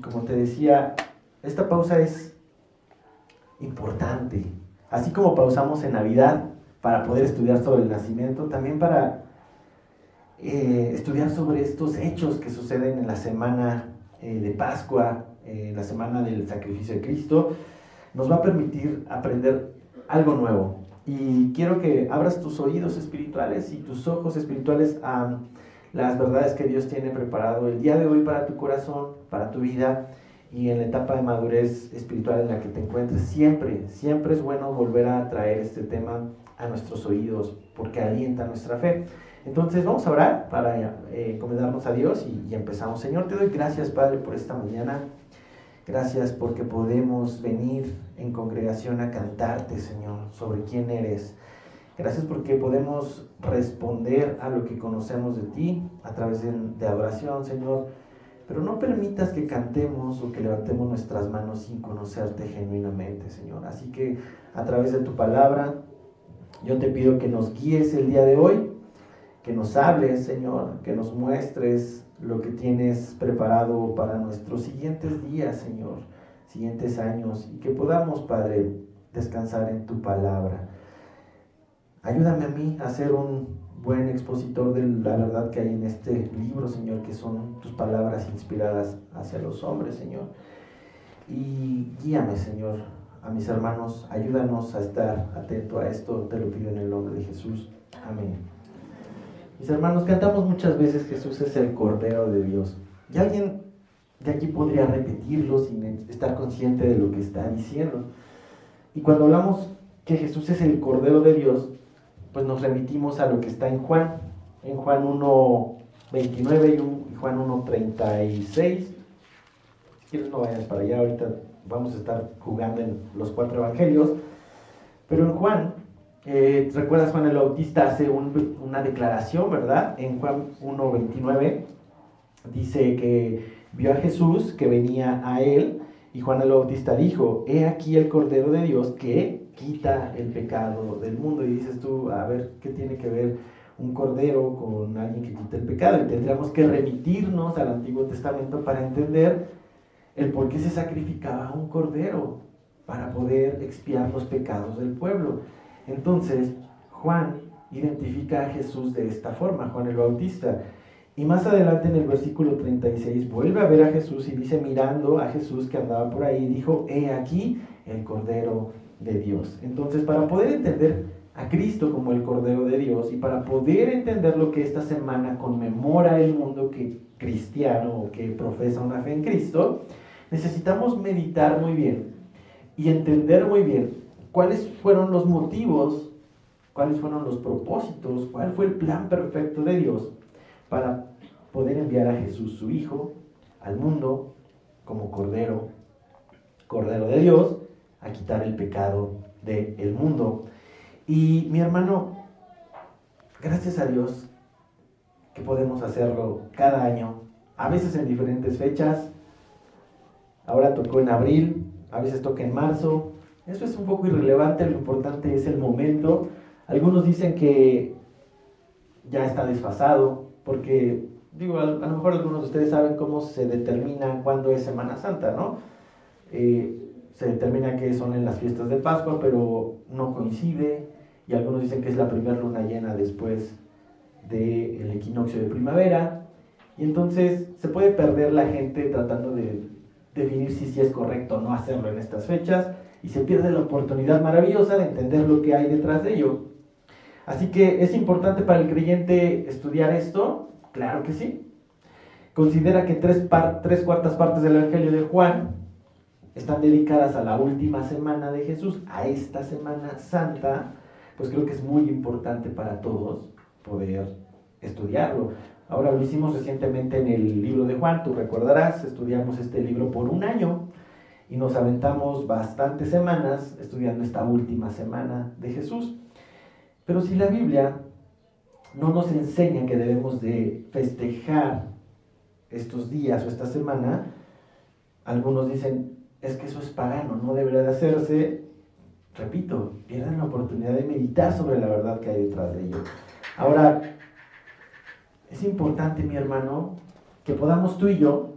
como te decía, esta pausa es importante. Así como pausamos en Navidad para poder estudiar sobre el nacimiento, también para estudiar sobre estos hechos que suceden en la semana de Pascua, la semana del sacrificio de Cristo, nos va a permitir aprender algo nuevo. Y quiero que abras tus oídos espirituales y tus ojos espirituales a las verdades que Dios tiene preparado el día de hoy para tu corazón, para tu vida y en la etapa de madurez espiritual en la que te encuentres. Siempre es bueno volver a traer este tema a nuestros oídos porque alienta nuestra fe. Entonces vamos a orar para encomendarnos a Dios y empezamos. Señor, te doy gracias, Padre, por esta mañana. Gracias porque podemos venir en congregación a cantarte, Señor, sobre quién eres. Gracias porque podemos responder a lo que conocemos de ti a través de adoración, Señor. Pero no permitas que cantemos o que levantemos nuestras manos sin conocerte genuinamente, Señor. Así que a través de tu palabra, yo te pido que nos guíes el día de hoy, que nos hables, Señor, que nos muestres lo que tienes preparado para nuestros siguientes días, Señor, siguientes años, y que podamos, Padre, descansar en tu palabra. Ayúdame a mí a ser un buen expositor de la verdad que hay en este libro, Señor, que son tus palabras inspiradas hacia los hombres, Señor. Y guíame, Señor, a mis hermanos, ayúdanos a estar atento a esto, te lo pido en el nombre de Jesús. Amén. Mis hermanos, cantamos muchas veces Jesús es el Cordero de Dios. Y alguien de aquí podría repetirlo sin estar consciente de lo que está diciendo. Y cuando hablamos que Jesús es el Cordero de Dios, pues nos remitimos a lo que está en Juan 1:29 y Juan 1:36. Si quieres no vayas para allá, ahorita vamos a estar jugando en los 4 evangelios. Pero en Juan, ¿recuerdas? Juan el Bautista hace una declaración, ¿verdad? En Juan 1:29 dice que vio a Jesús que venía a él y Juan el Bautista dijo: he aquí el Cordero de Dios que quita el pecado del mundo. Y dices tú, a ver, ¿qué tiene que ver un cordero con alguien que quita el pecado? Y tendríamos que remitirnos al Antiguo Testamento para entender el por qué se sacrificaba un cordero para poder expiar los pecados del pueblo. Entonces, Juan identifica a Jesús de esta forma, Juan el Bautista. Y más adelante en el versículo 36 vuelve a ver a Jesús y dice, mirando a Jesús que andaba por ahí, dijo: he aquí el Cordero de Dios. Entonces, para poder entender a Cristo como el Cordero de Dios y para poder entender lo que esta semana conmemora el mundo cristiano o que profesa una fe en Cristo, necesitamos meditar muy bien y entender muy bien cuáles fueron los motivos, cuáles fueron los propósitos, cuál fue el plan perfecto de Dios para poder enviar a Jesús, su Hijo, al mundo como Cordero de Dios, a quitar el pecado del mundo. Y mi hermano, gracias a Dios que podemos hacerlo cada año, a veces en diferentes fechas. Ahora tocó en abril, a veces toca en marzo. Eso es un poco irrelevante, lo importante es el momento. Algunos dicen que ya está desfasado, porque, a lo mejor algunos de ustedes saben cómo se determina cuándo es Semana Santa, ¿no? Se determina que son en las fiestas de Pascua, pero no coincide, y algunos dicen que es la primera luna llena después del equinoccio de primavera, y entonces se puede perder la gente tratando de definir si es correcto o no hacerlo en estas fechas, y se pierde la oportunidad maravillosa de entender lo que hay detrás de ello. Así que es importante para el creyente estudiar esto, claro que sí. Considera que tres cuartas partes del Evangelio de Juan están dedicadas a la última semana de Jesús, a esta Semana Santa. Pues creo que es muy importante para todos poder estudiarlo. Ahora lo hicimos recientemente en el libro de Juan, tú recordarás, estudiamos este libro por un año y nos aventamos bastantes semanas estudiando esta última semana de Jesús. Pero si la Biblia no nos enseña que debemos de festejar estos días o esta semana, algunos dicen, es que eso es pagano, no debería de hacerse. Repito, pierden la oportunidad de meditar sobre la verdad que hay detrás de ello. Ahora, es importante, mi hermano, que podamos tú y yo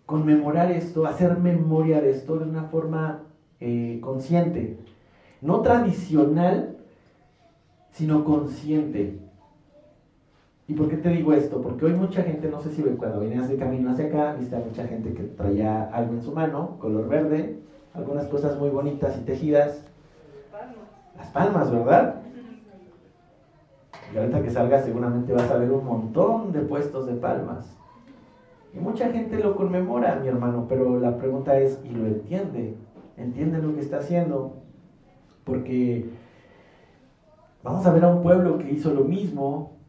conmemorar esto, hacer memoria de esto de una forma consciente. No tradicional, sino consciente. ¿Y por qué te digo esto? Porque hoy mucha gente, no sé si cuando venías de camino hacia acá, viste a mucha gente que traía algo en su mano, color verde, algunas cosas muy bonitas y tejidas. Las palmas, ¿verdad? Y ahorita que salgas seguramente vas a ver un montón de puestos de palmas. Y mucha gente lo conmemora, mi hermano, pero la pregunta es, ¿y lo entiende? ¿Entiende lo que está haciendo? Porque vamos a ver a un pueblo que hizo lo mismo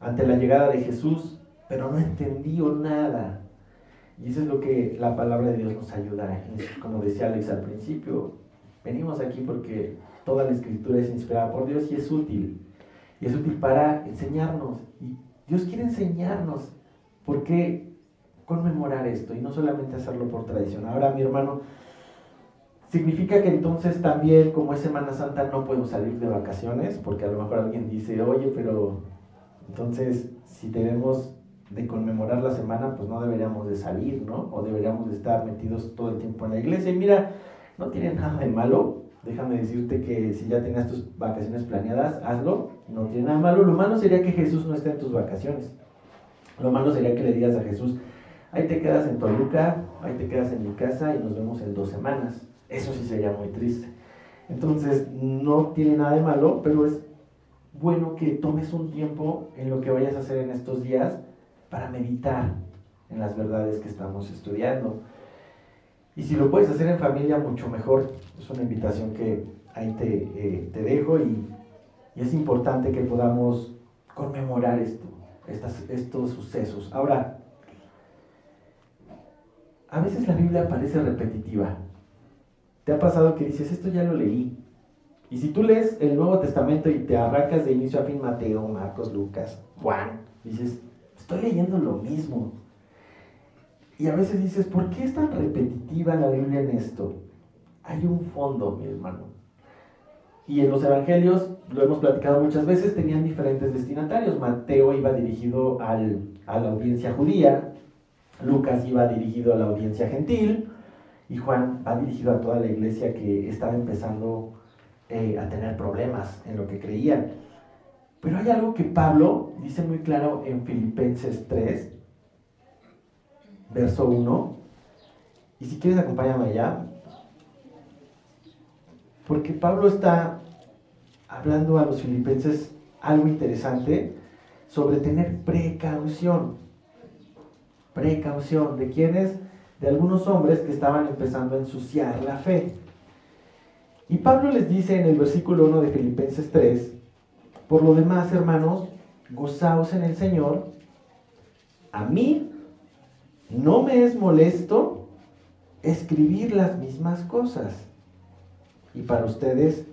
ante la llegada de Jesús, pero no entendió nada. Y eso es lo que la palabra de Dios nos ayuda. Como decía Alex al principio, venimos aquí porque toda la escritura es inspirada por Dios y es útil. Y es útil para enseñarnos. Y Dios quiere enseñarnos por qué conmemorar esto y no solamente hacerlo por tradición. Ahora, mi hermano, significa que entonces también, como es Semana Santa, no puedo salir de vacaciones, porque a lo mejor alguien dice, oye, pero entonces si tenemos de conmemorar la semana, pues no deberíamos de salir, ¿no? O deberíamos de estar metidos todo el tiempo en la iglesia. Y mira, no tiene nada de malo. Déjame decirte que si ya tenías tus vacaciones planeadas, hazlo, no tiene nada de malo. Lo malo sería que Jesús no esté en tus vacaciones. Lo malo sería que le digas a Jesús, ahí te quedas en Toluca, ahí te quedas en mi casa y nos vemos en 2 semanas. Eso sí sería muy triste. Entonces, no tiene nada de malo, pero es bueno que tomes un tiempo en lo que vayas a hacer en estos días para meditar en las verdades que estamos estudiando. Y si lo puedes hacer en familia, mucho mejor. Es una invitación que ahí te dejo y es importante que podamos conmemorar estos sucesos. Ahora, a veces la Biblia parece repetitiva. ¿Te ha pasado que dices, esto ya lo leí? Y si tú lees el Nuevo Testamento y te arrancas de inicio a fin Mateo, Marcos, Lucas, Juan, dices, estoy leyendo lo mismo. Y a veces dices, ¿por qué es tan repetitiva la Biblia en esto? Hay un fondo, mi hermano. Y en los evangelios, lo hemos platicado muchas veces, tenían diferentes destinatarios. Mateo iba dirigido a la audiencia judía, Lucas iba dirigido a la audiencia gentil, y Juan va dirigido a toda la iglesia que estaba empezando a tener problemas en lo que creían. Pero hay algo que Pablo dice muy claro en Filipenses 3, verso 1, y si quieres acompáñame allá, porque Pablo está hablando a los filipenses algo interesante sobre tener precaución. Precaución, ¿de quiénes? De algunos hombres que estaban empezando a ensuciar la fe. Y Pablo les dice en el versículo 1 de Filipenses 3, por lo demás, hermanos, gozaos en el Señor. A mí no me es molesto escribir las mismas cosas, y para ustedes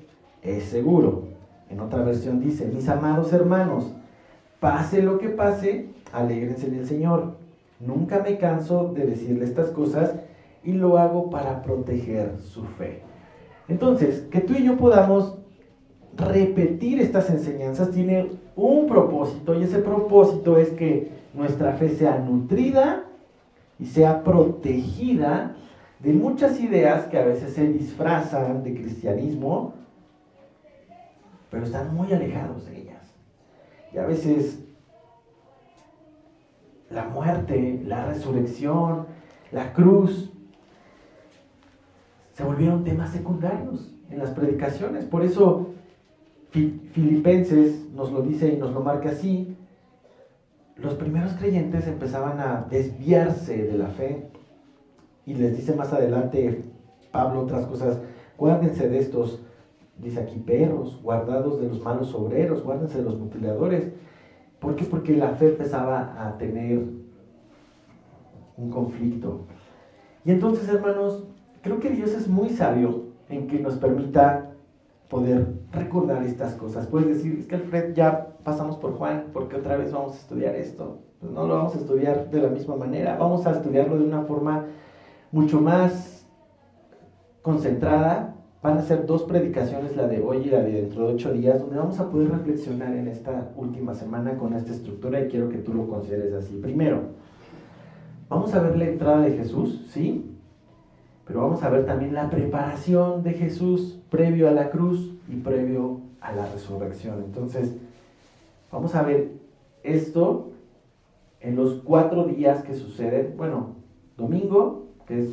es seguro. En otra versión dice, mis amados hermanos, pase lo que pase, alégrense en el Señor. Nunca me canso de decirle estas cosas y lo hago para proteger su fe. Entonces, que tú y yo podamos repetir estas enseñanzas tiene un propósito, y ese propósito es que nuestra fe sea nutrida y sea protegida de muchas ideas que a veces se disfrazan de cristianismo, pero están muy alejados de ellas. Y a veces la muerte, la resurrección, la cruz, se volvieron temas secundarios en las predicaciones. Por eso Filipenses nos lo dice y nos lo marca así. Los primeros creyentes empezaban a desviarse de la fe. Y les dice más adelante Pablo otras cosas. Guárdense de estos, dice aquí, perros, guardados de los malos obreros, guárdense de los mutiladores. ¿Por qué? Porque la fe empezaba a tener un conflicto. Y entonces, hermanos, creo que Dios es muy sabio en que nos permita poder recordar estas cosas. Puedes decir, es que Alfred, ya pasamos por Juan, ¿por qué otra vez vamos a estudiar esto? Pues no lo vamos a estudiar de la misma manera, vamos a estudiarlo de una forma mucho más concentrada. Van a ser 2 predicaciones, la de hoy y la de dentro de 8 días, donde vamos a poder reflexionar en esta última semana con esta estructura, y quiero que tú lo consideres así. Primero, Vamos a ver la entrada de Jesús, ¿sí? Pero vamos a ver también la preparación de Jesús previo a la cruz y previo a la resurrección. Entonces, vamos a ver esto en los 4 días que suceden. Bueno, domingo, que es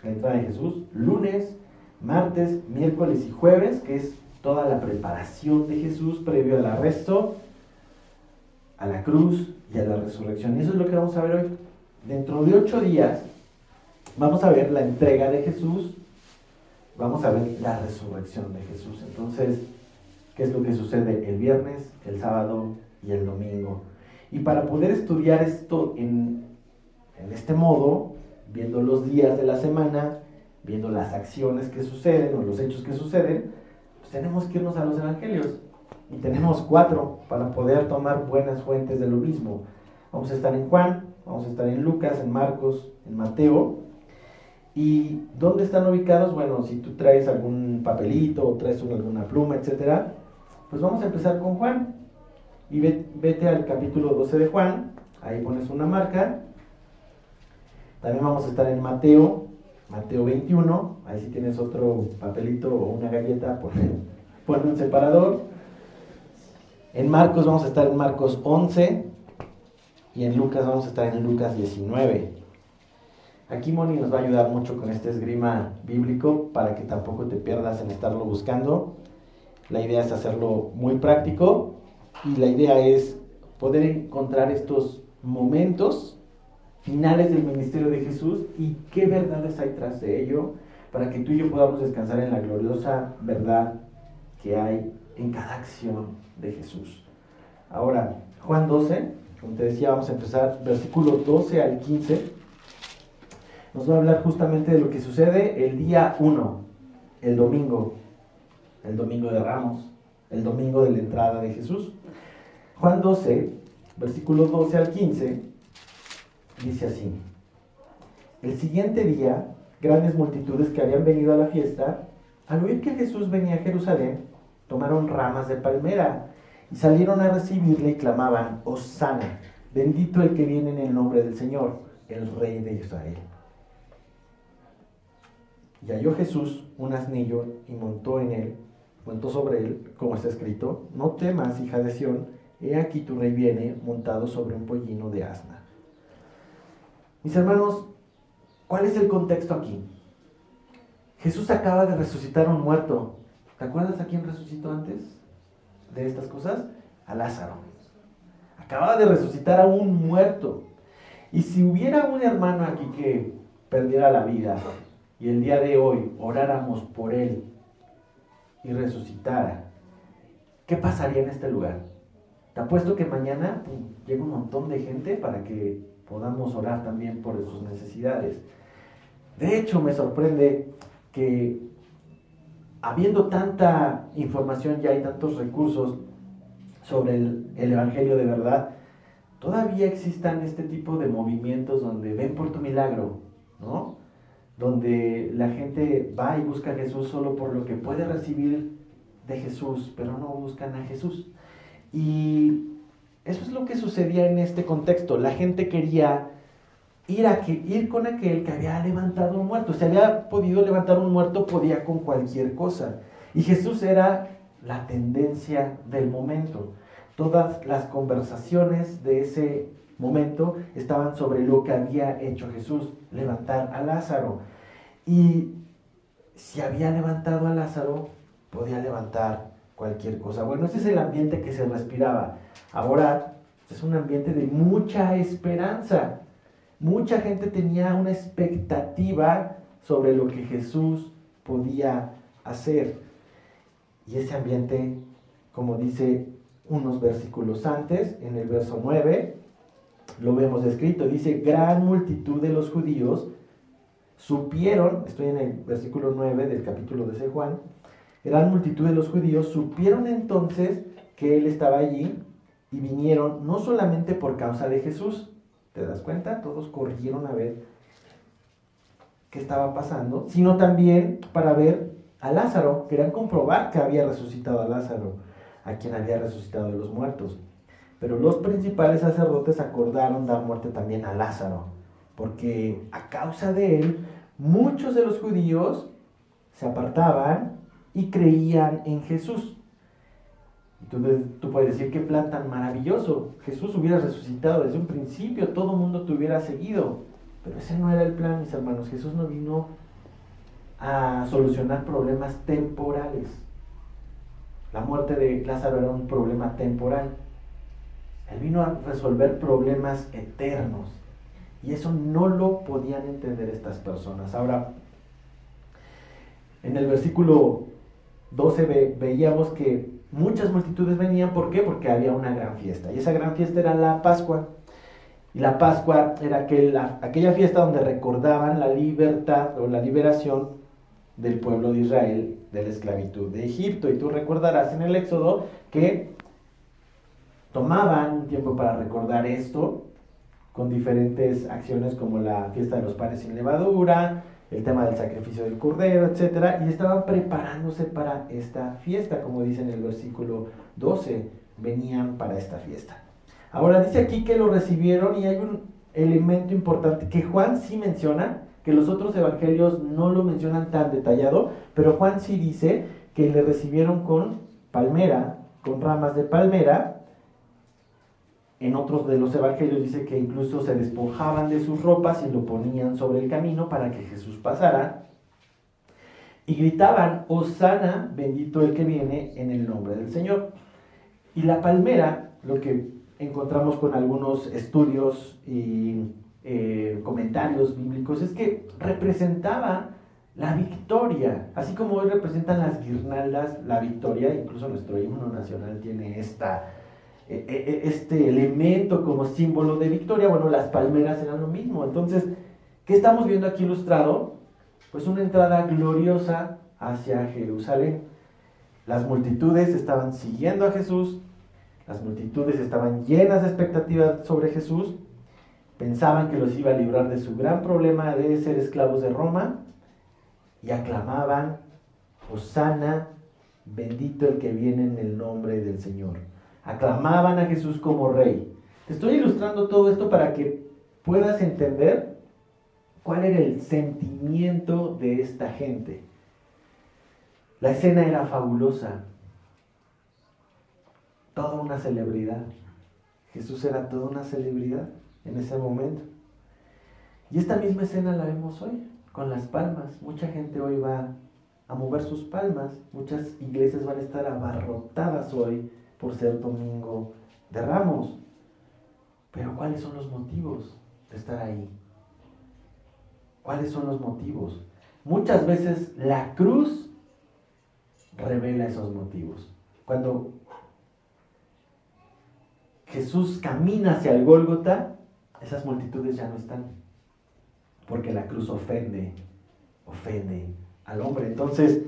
la entrada de Jesús, lunes, martes, miércoles y jueves, que es toda la preparación de Jesús previo al arresto, a la cruz y a la resurrección. Y eso es lo que vamos a ver hoy. Dentro de 8 días vamos a ver la entrega de Jesús, vamos a ver la resurrección de Jesús. Entonces, ¿qué es lo que sucede el viernes, el sábado y el domingo? Y para poder estudiar esto en este modo, viendo los días de la semana, viendo las acciones que suceden o los hechos que suceden, pues tenemos que irnos a los evangelios. Y tenemos 4 para poder tomar buenas fuentes de lo mismo. Vamos a estar en Juan, vamos a estar en Lucas, en Marcos, en Mateo. ¿Y dónde están ubicados? Bueno, si tú traes algún papelito o traes alguna pluma, etcétera, pues vamos a empezar con Juan. Y vete al capítulo 12 de Juan, ahí pones una marca. También vamos a estar en Mateo 21, ahí si tienes otro papelito o una galleta, pon un separador. En Marcos vamos a estar en Marcos 11 y en Lucas vamos a estar en Lucas 19. Aquí Moni nos va a ayudar mucho con este esgrima bíblico para que tampoco te pierdas en estarlo buscando. La idea es hacerlo muy práctico y la idea es poder encontrar estos momentos finales del ministerio de Jesús y qué verdades hay tras de ello para que tú y yo podamos descansar en la gloriosa verdad que hay en cada acción de Jesús. Ahora, Juan 12, como te decía, vamos a empezar versículos 12 al 15. Nos va a hablar justamente de lo que sucede el día 1, el domingo de Ramos, el domingo de la entrada de Jesús. Juan 12, versículos 12 al 15, dice así: el siguiente día, grandes multitudes que habían venido a la fiesta, al oír que Jesús venía a Jerusalén, tomaron ramas de palmera y salieron a recibirle y clamaban: Hosana, bendito el que viene en el nombre del Señor, el Rey de Israel. Y halló Jesús un asnillo y montó sobre él, como está escrito: no temas, hija de Sión, he aquí tu rey viene montado sobre un pollino de asna. Mis hermanos, ¿cuál es el contexto aquí? Jesús acaba de resucitar a un muerto. ¿Te acuerdas a quién resucitó antes de estas cosas? A Lázaro. Acaba de resucitar a un muerto. Y si hubiera un hermano aquí que perdiera la vida y el día de hoy oráramos por él y resucitara, ¿qué pasaría en este lugar? Te apuesto que mañana llega un montón de gente para que podamos orar también por sus necesidades. De hecho, me sorprende que habiendo tanta información ya y tantos recursos sobre el Evangelio de verdad, todavía existan este tipo de movimientos donde ven por tu milagro, ¿no? Donde la gente va y busca a Jesús solo por lo que puede recibir de Jesús, pero no buscan a Jesús. Y eso es lo que sucedía en este contexto. La gente quería ir con aquel que había levantado un muerto. Si había podido levantar un muerto, podía con cualquier cosa. Y Jesús era la tendencia del momento. Todas las conversaciones de ese momento estaban sobre lo que había hecho Jesús, levantar a Lázaro. Y si había levantado a Lázaro, podía levantar cualquier cosa. Bueno, ese es el ambiente que se respiraba. Ahora es un ambiente de mucha esperanza. Mucha gente tenía una expectativa sobre lo que Jesús podía hacer. Y ese ambiente, como dice unos versículos antes, en el verso 9, lo vemos escrito. Dice: gran multitud de los judíos supieron, estoy en el versículo 9 del capítulo de Juan, gran multitud de los judíos supieron entonces que él estaba allí y vinieron no solamente por causa de Jesús. ¿Te das cuenta? Todos corrieron a ver qué estaba pasando, sino también para ver a Lázaro. Querían comprobar que había resucitado a Lázaro, a quien había resucitado de los muertos. Pero los principales sacerdotes acordaron dar muerte también a Lázaro, porque a causa de él, muchos de los judíos se apartaban y creían en Jesús. Entonces tú puedes decir, qué plan tan maravilloso. Jesús hubiera resucitado desde un principio, todo el mundo te hubiera seguido. Pero ese no era el plan, mis hermanos. Jesús no vino a solucionar problemas temporales. La muerte de Lázaro era un problema temporal. Él vino a resolver problemas eternos. Y eso no lo podían entender estas personas. Ahora, en el versículo 12 veíamos que muchas multitudes venían. ¿Por qué? Porque había una gran fiesta. Y esa gran fiesta era la Pascua. Y la Pascua era aquella fiesta donde recordaban la libertad o la liberación del pueblo de Israel de la esclavitud de Egipto. Y tú recordarás en el Éxodo que tomaban un tiempo para recordar esto con diferentes acciones como la fiesta de los panes sin levadura, el tema del sacrificio del cordero, etc. Y estaban preparándose para esta fiesta, como dice en el versículo 12, venían para esta fiesta. Ahora dice aquí que lo recibieron y hay un elemento importante que Juan sí menciona, que los otros evangelios no lo mencionan tan detallado, pero Juan sí dice que le recibieron con palmera, con ramas de palmera. En otros de los evangelios dice que incluso se despojaban de sus ropas y lo ponían sobre el camino para que Jesús pasara. Y gritaban, Hosana, bendito el que viene en el nombre del Señor. Y la palmera, lo que encontramos con algunos estudios y comentarios bíblicos, es que representaba la victoria. Así como hoy representan las guirnaldas la victoria, incluso nuestro himno nacional tiene este elemento como símbolo de victoria. Bueno, las palmeras eran lo mismo. Entonces, ¿qué estamos viendo aquí ilustrado? Pues una entrada gloriosa hacia Jerusalén. Las multitudes estaban siguiendo a Jesús, las multitudes estaban llenas de expectativas sobre Jesús, pensaban que los iba a librar de su gran problema de ser esclavos de Roma, y aclamaban, Hosana, bendito el que viene en el nombre del Señor. Aclamaban a Jesús como rey. Te estoy ilustrando todo esto para que puedas entender cuál era el sentimiento de esta gente. La escena era fabulosa, toda una celebridad. Jesús era toda una celebridad en ese momento. Y esta misma escena la vemos hoy, con las palmas. Mucha gente hoy va a mover sus palmas. Muchas iglesias van a estar abarrotadas hoy por ser Domingo de Ramos. Pero ¿cuáles son los motivos de estar ahí? ¿Cuáles son los motivos? Muchas veces la cruz revela esos motivos. Cuando Jesús camina hacia el Gólgota, esas multitudes ya no están, porque la cruz ofende al hombre. Entonces,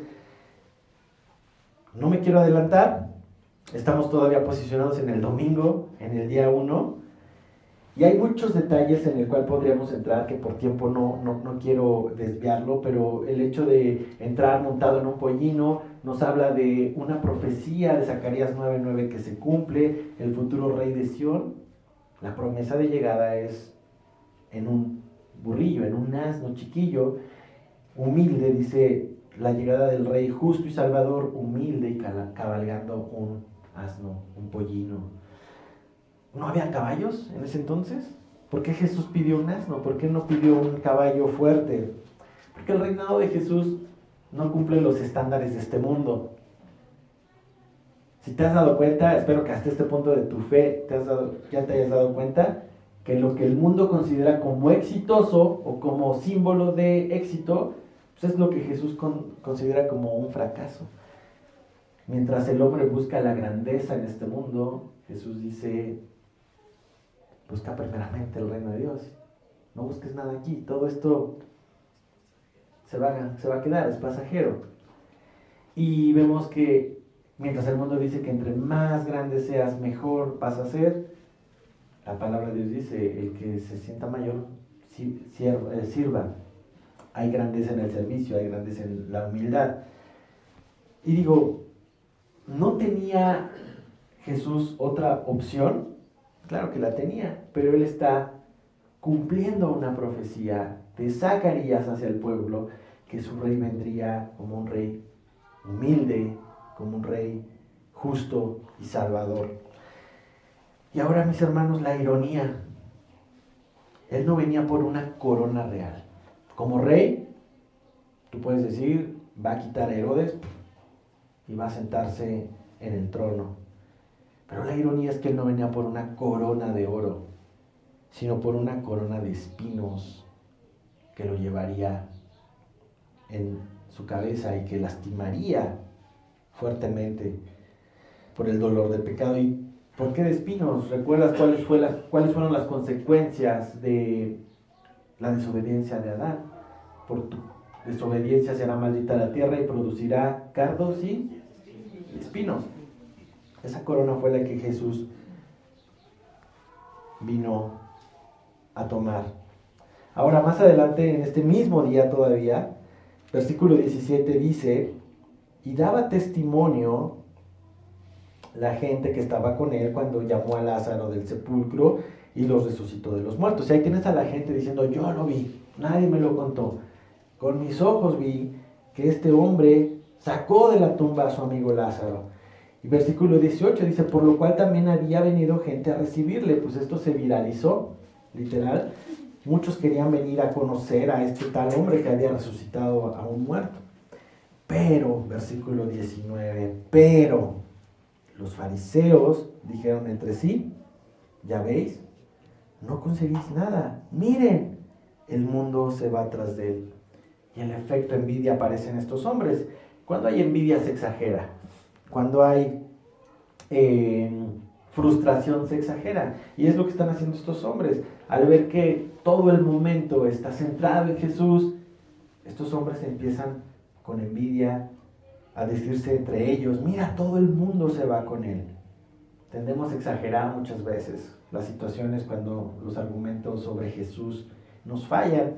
no me quiero adelantar, estamos todavía posicionados en el domingo, en el día 1, y hay muchos detalles en el cual podríamos entrar, que por tiempo no quiero desviarlo, pero el hecho de entrar montado en un pollino nos habla de una profecía de Zacarías 9:9 que se cumple, el futuro rey de Sión. La promesa de llegada es en un burrillo, en un asno chiquillo, humilde, dice la llegada del rey justo y salvador, humilde y cabalgando un asno, un pollino. ¿No había caballos en ese entonces? ¿Por qué Jesús pidió un asno? ¿Por qué no pidió un caballo fuerte? Porque el reinado de Jesús no cumple los estándares de este mundo. Si te has dado cuenta, espero que hasta este punto de tu fe ya te hayas dado cuenta que lo que el mundo considera como exitoso o como símbolo de éxito, pues es lo que Jesús considera como un fracaso. Mientras el hombre busca la grandeza en este mundo, Jesús dice, busca primeramente el reino de Dios. No busques nada aquí, todo esto se va a quedar, es pasajero. Y vemos que mientras el mundo dice que entre más grande seas, mejor vas a ser, la palabra de Dios dice, el que se sienta mayor, sirva. Hay grandeza en el servicio, hay grandeza en la humildad. Y digo, ¿no tenía Jesús otra opción? Claro que la tenía, pero él está cumpliendo una profecía de Zacarías hacia el pueblo, que su rey vendría como un rey humilde, como un rey justo y salvador. Y ahora, mis hermanos, la ironía. Él no venía por una corona real. Como rey, tú puedes decir, va a quitar a Herodes y va a sentarse en el trono. Pero la ironía es que él no venía por una corona de oro, sino por una corona de espinos que lo llevaría en su cabeza y que lastimaría fuertemente por el dolor del pecado. ¿Y por qué de espinos? ¿Recuerdas cuáles fueron las consecuencias de la desobediencia de Adán? Por tu desobediencia será maldita la tierra y producirá cardos y espinos. Esa corona fue la que Jesús vino a tomar. Ahora, más adelante, en este mismo día todavía, versículo 17 dice: y daba testimonio la gente que estaba con él cuando llamó a Lázaro del sepulcro y los resucitó de los muertos. Y ahí tienes a la gente diciendo: yo lo vi, nadie me lo contó. Con mis ojos vi que este hombre sacó de la tumba a su amigo Lázaro. Y versículo 18 dice: por lo cual también había venido gente a recibirle. Pues esto se viralizó, literal. Muchos querían venir a conocer a este tal hombre que había resucitado a un muerto. Pero, versículo 19, pero los fariseos dijeron entre sí: ya veis, no conseguís nada. Miren, el mundo se va tras de él. Y el efecto envidia aparece en estos hombres. Cuando hay envidia se exagera. Cuando hay frustración se exagera. Y es lo que están haciendo estos hombres. Al ver que todo el momento está centrado en Jesús, estos hombres empiezan con envidia a decirse entre ellos: mira, todo el mundo se va con él. Tendemos a exagerar muchas veces las situaciones cuando los argumentos sobre Jesús nos fallan.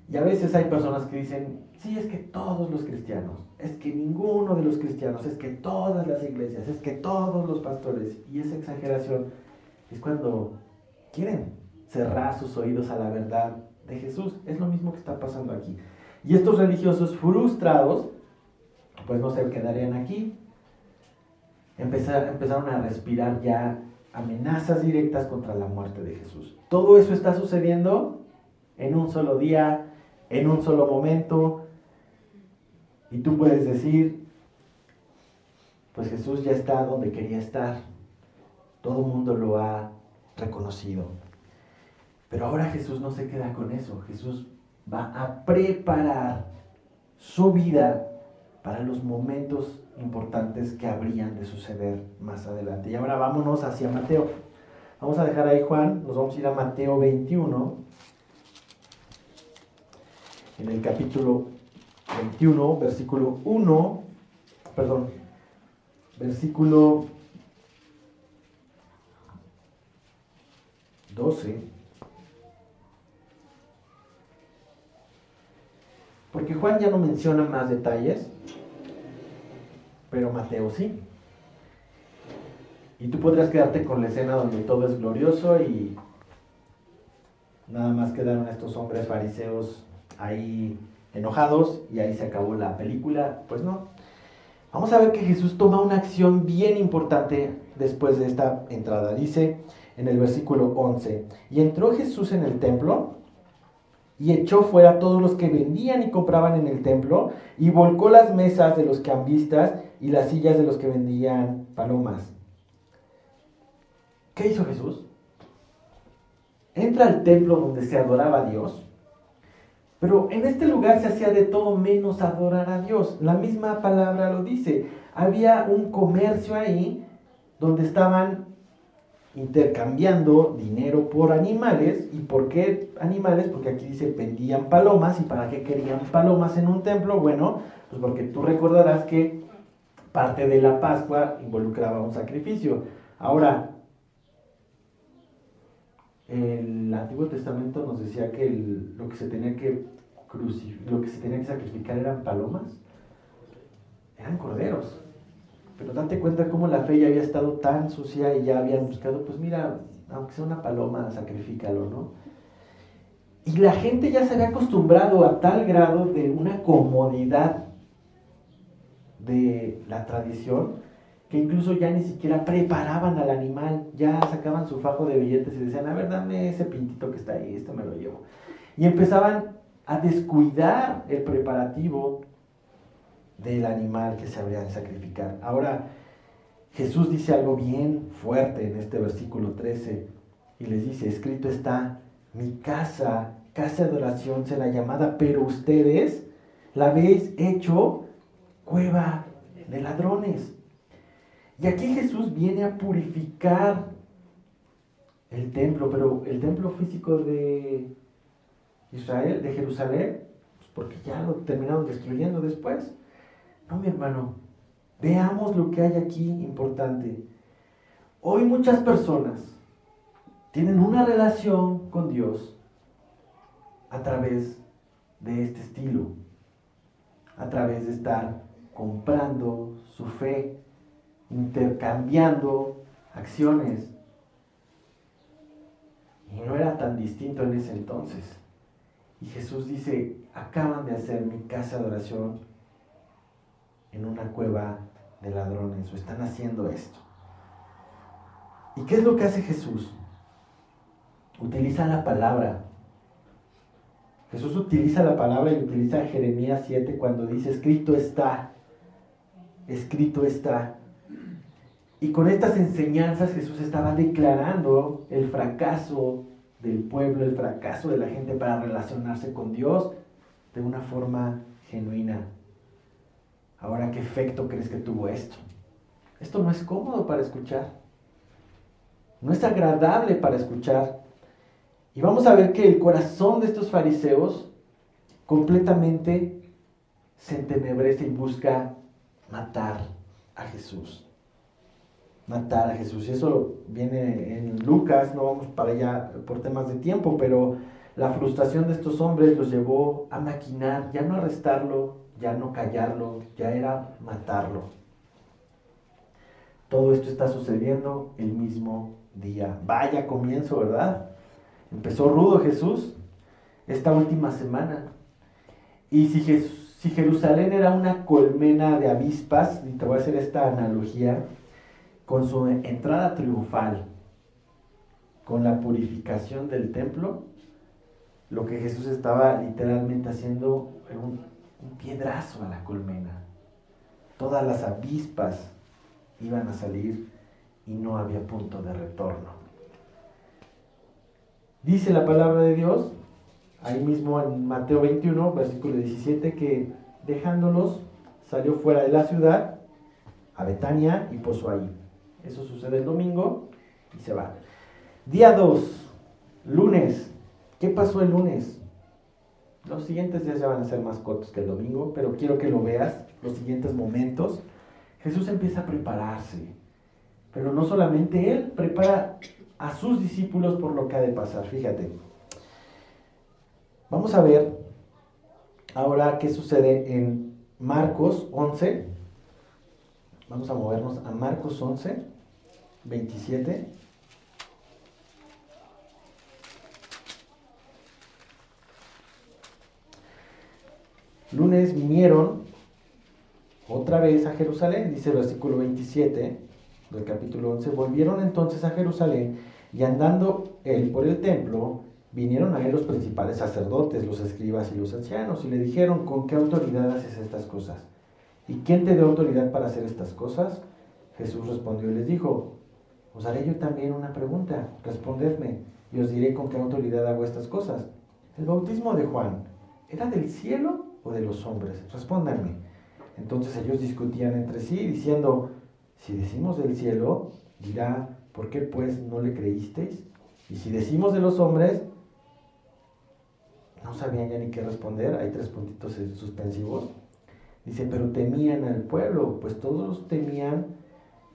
Y a veces hay personas que dicen: sí, es que todos los cristianos, es que ninguno de los cristianos, es que todas las iglesias, es que todos los pastores. Y esa exageración es cuando quieren cerrar sus oídos a la verdad de Jesús. Es lo mismo que está pasando aquí. Y estos religiosos frustrados, pues no se quedarían aquí. Empezaron a respirar ya amenazas directas contra la muerte de Jesús. Todo eso está sucediendo en un solo día, en un solo momento. Y tú puedes decir: pues Jesús ya está donde quería estar. Todo el mundo lo ha reconocido. Pero ahora Jesús no se queda con eso. Jesús va a preparar su vida para los momentos importantes que habrían de suceder más adelante. Y ahora vámonos hacia Mateo. Vamos a dejar ahí Juan, nos vamos a ir a Mateo 21. En el capítulo 21, versículo 12. Porque Juan ya no menciona más detalles, pero Mateo sí. Y tú podrías quedarte con la escena donde todo es glorioso y nada más quedaron estos hombres fariseos ahí enojados y ahí se acabó la película. Pues no. Vamos a ver que Jesús toma una acción bien importante después de esta entrada. Dice en el versículo 11: y entró Jesús en el templo y echó fuera a todos los que vendían y compraban en el templo, y volcó las mesas de los cambistas y las sillas de los que vendían palomas. ¿Qué hizo Jesús? Entra al templo donde se adoraba a Dios, pero en este lugar se hacía de todo menos adorar a Dios. La misma palabra lo dice. Había un comercio ahí donde estaban intercambiando dinero por animales. ¿Y por qué animales? Porque aquí dice vendían palomas. ¿Y para qué querían palomas en un templo? Bueno, pues porque tú recordarás que parte de la Pascua involucraba un sacrificio. Ahora, el Antiguo Testamento nos decía que lo que se tenía que sacrificar eran palomas, eran corderos. Pero date cuenta cómo la fe ya había estado tan sucia y ya habían buscado: pues mira, aunque sea una paloma, sacrifícalo, ¿no? Y la gente ya se había acostumbrado a tal grado de una comodidad de la tradición, que incluso ya ni siquiera preparaban al animal, ya sacaban su fajo de billetes y decían, a ver, dame ese pintito que está ahí, esto me lo llevo. Y empezaban a descuidar el preparativo del animal que se habría de sacrificar. Ahora, Jesús dice algo bien fuerte en este versículo 13 y les dice, escrito está, mi casa, casa de oración será llamada, pero ustedes la habéis hecho cueva de ladrones. Y aquí Jesús viene a purificar el templo, pero el templo físico de Israel, de Jerusalén, pues porque ya lo terminaron destruyendo después. No, mi hermano, veamos lo que hay aquí importante. Hoy muchas personas tienen una relación con Dios a través de este estilo, a través de estar comprando su fe, intercambiando acciones. Y no era tan distinto en ese entonces. Y Jesús dice, acaban de hacer mi casa de oración en una cueva de ladrones, o están haciendo esto. ¿Y qué es lo que hace Jesús? Utiliza la palabra. Jesús utiliza la palabra y utiliza Jeremías 7 cuando dice, escrito está, escrito está. Y con estas enseñanzas Jesús estaba declarando el fracaso del pueblo, el fracaso de la gente para relacionarse con Dios de una forma genuina. Ahora, ¿qué efecto crees que tuvo esto? Esto no es cómodo para escuchar. No es agradable para escuchar. Y vamos a ver que el corazón de estos fariseos completamente se entenebrece y busca matar a Jesús. Matar a Jesús. Y eso viene en Lucas, no vamos para allá por temas de tiempo, pero la frustración de estos hombres los llevó a maquinar, ya no arrestarlo, ya no callarlo, ya era matarlo. Todo esto está sucediendo el mismo día. Vaya comienzo, ¿verdad? Empezó rudo Jesús esta última semana. Y si Jerusalén era una colmena de avispas, y te voy a hacer esta analogía, con su entrada triunfal, con la purificación del templo, lo que Jesús estaba literalmente haciendo era un piedrazo a la colmena. Todas las avispas iban a salir y no había punto de retorno. Dice la palabra de Dios, ahí mismo en Mateo 21, versículo 17, que dejándolos salió fuera de la ciudad a Betania y posó ahí. Eso sucede el domingo y se va. Día 2, lunes. ¿Qué pasó el lunes? Los siguientes días ya van a ser más cortos que el domingo, pero quiero que lo veas, los siguientes momentos. Jesús empieza a prepararse, pero no solamente Él, prepara a sus discípulos por lo que ha de pasar. Fíjate. Vamos a ver ahora qué sucede en Marcos 11. Vamos a movernos a Marcos 11, 27. Lunes vinieron otra vez a Jerusalén, dice el versículo 27 del capítulo 11. Volvieron entonces a Jerusalén y andando él por el templo, vinieron a él los principales sacerdotes, los escribas y los ancianos, y le dijeron, ¿con qué autoridad haces estas cosas? ¿Y quién te dio autoridad para hacer estas cosas? Jesús respondió y les dijo, os haré yo también una pregunta, respondedme, y os diré con qué autoridad hago estas cosas. ¿El bautismo de Juan era del cielo o de los hombres? Respóndanme. Entonces ellos discutían entre sí, diciendo, si decimos del cielo, dirá, ¿por qué pues no le creísteis? Y si decimos de los hombres, no sabían ya ni qué responder. Hay 3 puntitos suspensivos. Dice, pero temían al pueblo, pues todos tenían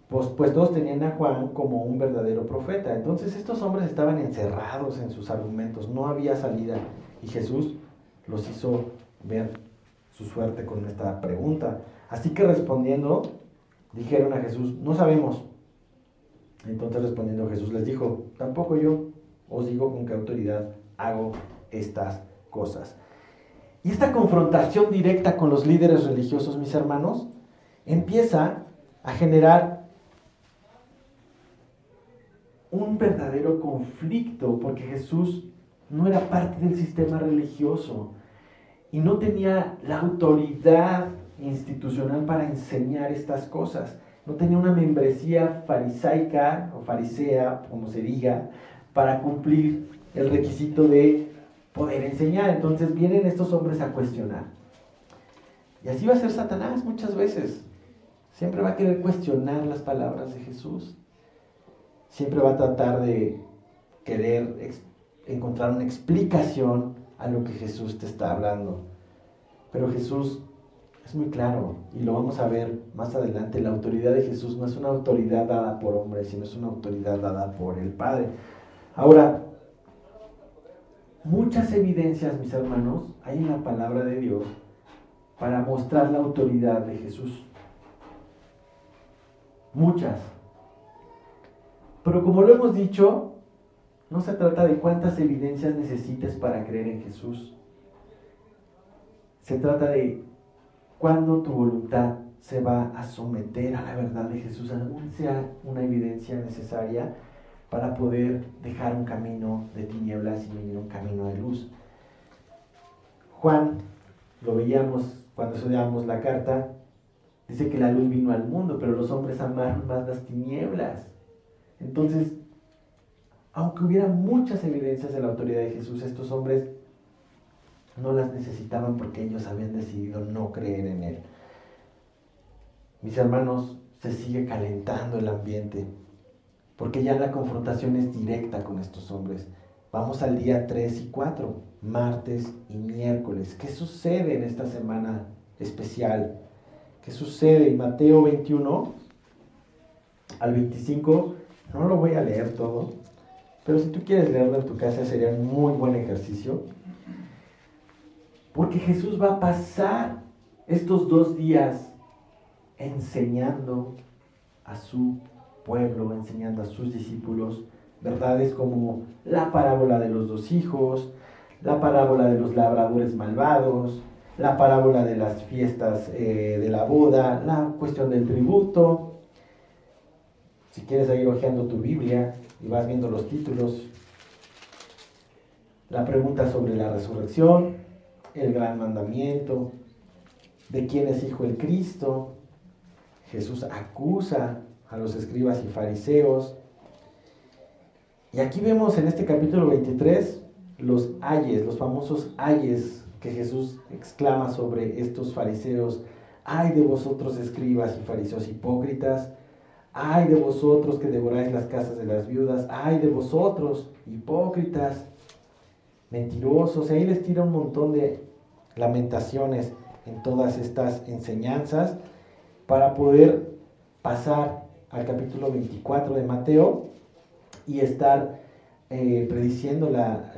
a Juan como un verdadero profeta. Entonces estos hombres estaban encerrados en sus argumentos, no había salida. Y Jesús los hizo ver su suerte con esta pregunta. Así que respondiendo, dijeron a Jesús, no sabemos. Entonces respondiendo Jesús les dijo, tampoco yo os digo con qué autoridad hago estas cosas. Y esta confrontación directa con los líderes religiosos, mis hermanos, empieza a generar un verdadero conflicto, porque Jesús no era parte del sistema religioso y no tenía la autoridad institucional para enseñar estas cosas. No tenía una membresía farisaica o farisea, como se diga, para cumplir el requisito de poder enseñar. Entonces vienen estos hombres a cuestionar. Y así va a ser Satanás muchas veces. Siempre va a querer cuestionar las palabras de Jesús. Siempre va a tratar de querer encontrar una explicación a lo que Jesús te está hablando. Pero Jesús es muy claro, y lo vamos a ver más adelante. La autoridad de Jesús no es una autoridad dada por hombres, sino es una autoridad dada por el Padre. Ahora, muchas evidencias, mis hermanos, hay en la palabra de Dios para mostrar la autoridad de Jesús. Muchas. Pero como lo hemos dicho, no se trata de cuántas evidencias necesites para creer en Jesús. Se trata de cuándo tu voluntad se va a someter a la verdad de Jesús, aún sea una evidencia necesaria para poder dejar un camino de tinieblas y venir un camino de luz. Juan, lo veíamos cuando estudiábamos la carta, dice que la luz vino al mundo, pero los hombres amaron más las tinieblas. Entonces, aunque hubiera muchas evidencias de la autoridad de Jesús, estos hombres no las necesitaban porque ellos habían decidido no creer en Él. Mis hermanos, se sigue calentando el ambiente, porque ya la confrontación es directa con estos hombres. Vamos al día 3 y 4, martes y miércoles. ¿Qué sucede en esta semana especial? ¿Qué sucede? En Mateo 21 al 25, no lo voy a leer todo, pero si tú quieres leerlo en tu casa sería un muy buen ejercicio. Porque Jesús va a pasar estos 2 días enseñando a su pueblo, enseñando a sus discípulos verdades como la parábola de los 2 hijos, la parábola de los labradores malvados, la parábola de las fiestas de la boda, la cuestión del tributo. Si quieres ir hojeando tu Biblia y vas viendo los títulos, la pregunta sobre la resurrección, el gran mandamiento, de quién es hijo el Cristo. Jesús acusa a los escribas y fariseos. Y aquí vemos en este capítulo 23 los ayes, los famosos ayes que Jesús exclama sobre estos fariseos. Ay de vosotros escribas y fariseos hipócritas, ay de vosotros que devoráis las casas de las viudas, ay de vosotros hipócritas, mentirosos. Y ahí les tira un montón de lamentaciones en todas estas enseñanzas para poder pasar al capítulo 24 de Mateo y estar prediciendo la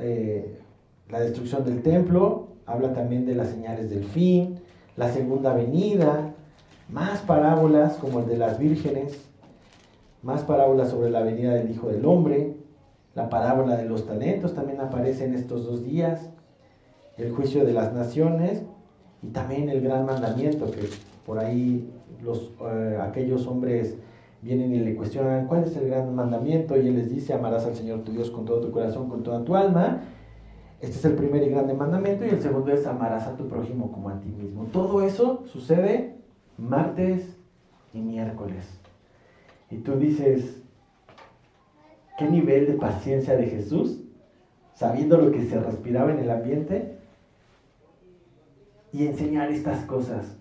destrucción del templo. Habla también de las señales del fin, la segunda venida, más parábolas como el de las vírgenes, más parábolas sobre la venida del Hijo del Hombre, la parábola de los talentos también aparece en estos 2 días, el juicio de las naciones y también el gran mandamiento, que por ahí aquellos hombres vienen y le cuestionan cuál es el gran mandamiento, y él les dice: amarás al Señor tu Dios con todo tu corazón, con toda tu alma. Este es el primer y grande mandamiento, y el segundo es: amarás a tu prójimo como a ti mismo. Todo eso sucede martes y miércoles. Y tú dices: ¿qué nivel de paciencia de Jesús? Sabiendo lo que se respiraba en el ambiente y enseñar estas cosas.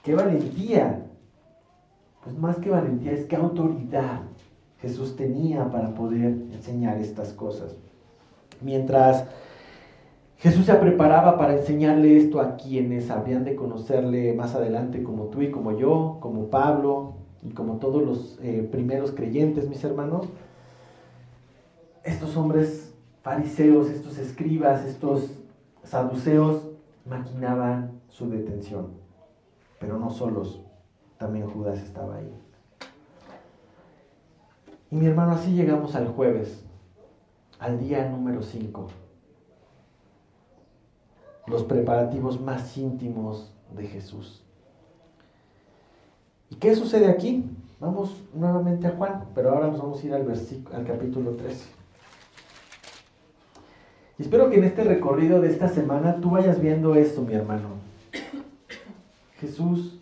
¡Qué valentía! Pues más que valentía es qué autoridad Jesús tenía para poder enseñar estas cosas. Mientras Jesús se preparaba para enseñarle esto a quienes habrían de conocerle más adelante, como tú y como yo, como Pablo y como todos los primeros creyentes, mis hermanos, estos hombres fariseos, estos escribas, estos saduceos maquinaban su detención. Pero no solos, también Judas estaba ahí. Y mi hermano, así llegamos al jueves. al día número 5. Los preparativos más íntimos de Jesús. ¿Y qué sucede aquí? Vamos nuevamente a Juan, pero ahora nos vamos a ir al capítulo 13. Y espero que en este recorrido de esta semana tú vayas viendo esto, mi hermano. Jesús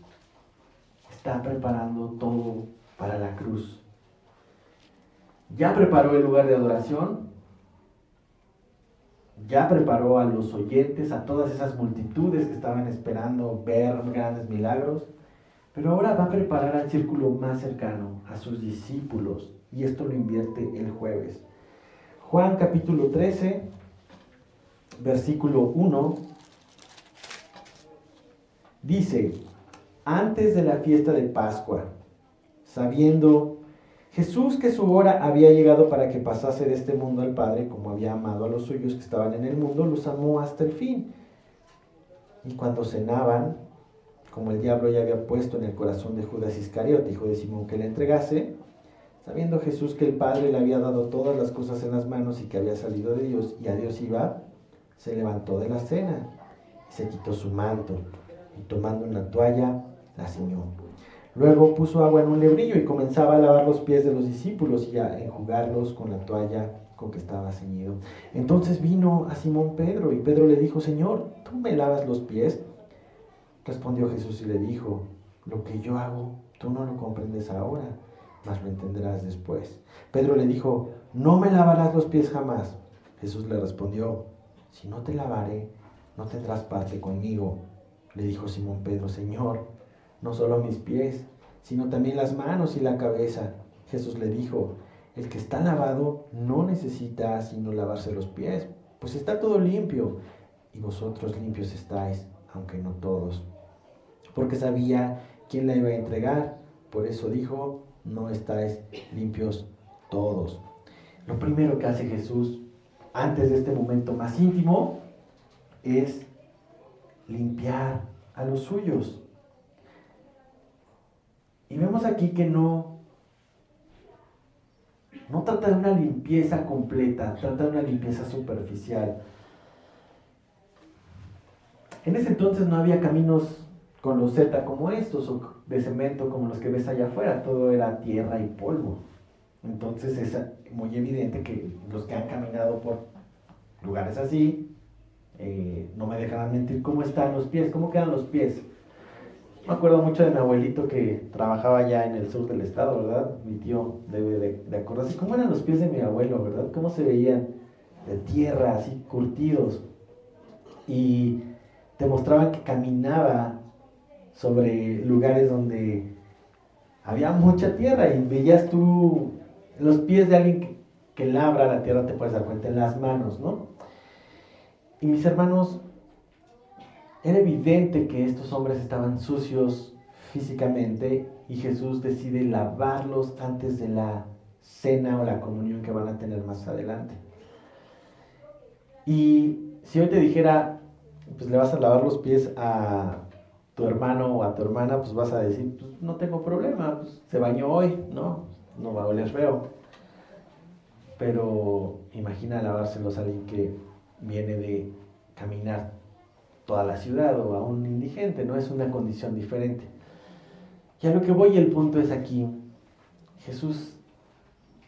está preparando todo para la cruz. Ya preparó el lugar de adoración, ya preparó a los oyentes, a todas esas multitudes que estaban esperando ver grandes milagros, pero ahora va a preparar al círculo más cercano, a sus discípulos, y esto lo invierte el jueves. Juan capítulo 13, versículo 1, dice: antes de la fiesta de Pascua, sabiendo Jesús que su hora había llegado para que pasase de este mundo al Padre, como había amado a los suyos que estaban en el mundo, los amó hasta el fin. Y cuando cenaban, como el diablo ya había puesto en el corazón de Judas Iscariote, hijo de Simón, que le entregase, sabiendo Jesús que el Padre le había dado todas las cosas en las manos y que había salido de Dios y a Dios iba, se levantó de la cena y se quitó su manto y tomando una toalla la ciñó. Luego puso agua en un lebrillo y comenzaba a lavar los pies de los discípulos y a enjugarlos con la toalla con que estaba ceñido. Entonces vino a Simón Pedro y Pedro le dijo: Señor, ¿tú me lavas los pies? Respondió Jesús y le dijo: lo que yo hago, tú no lo comprendes ahora, mas lo entenderás después. Pedro le dijo: no me lavarás los pies jamás. Jesús le respondió: si no te lavaré, no tendrás parte conmigo. Le dijo Simón Pedro: Señor, no solo mis pies, sino también las manos y la cabeza. Jesús le dijo: el que está lavado no necesita sino lavarse los pies, pues está todo limpio, y vosotros limpios estáis, aunque no todos. Porque sabía quién la iba a entregar, por eso dijo: no estáis limpios todos. Lo primero que hace Jesús antes de este momento más íntimo es limpiar a los suyos. Y vemos aquí que no trata de una limpieza completa, trata de una limpieza superficial. En ese entonces no había caminos con loseta como estos, o de cemento como los que ves allá afuera, todo era tierra y polvo. Entonces es muy evidente que los que han caminado por lugares así, no me dejarán mentir cómo están los pies, cómo quedan los pies. Me acuerdo mucho de mi abuelito que trabajaba allá en el sur del estado, ¿verdad? Mi tío debe de acordarse. ¿Cómo eran los pies de mi abuelo, verdad? ¿Cómo se veían de tierra, así curtidos? Y te mostraban que caminaba sobre lugares donde había mucha tierra y veías tú los pies de alguien que labra la tierra, te puedes dar cuenta en las manos, ¿no? Y mis hermanos, era evidente que estos hombres estaban sucios físicamente y Jesús decide lavarlos antes de la cena o la comunión que van a tener más adelante. Y si hoy te dijera, pues le vas a lavar los pies a tu hermano o a tu hermana, pues vas a decir: pues no tengo problema, pues se bañó hoy, no va a oler feo. Pero imagina lavárselos a alguien que viene de caminar toda la ciudad o a un indigente, ¿no? Es una condición diferente. Y a lo que voy, el punto es aquí: Jesús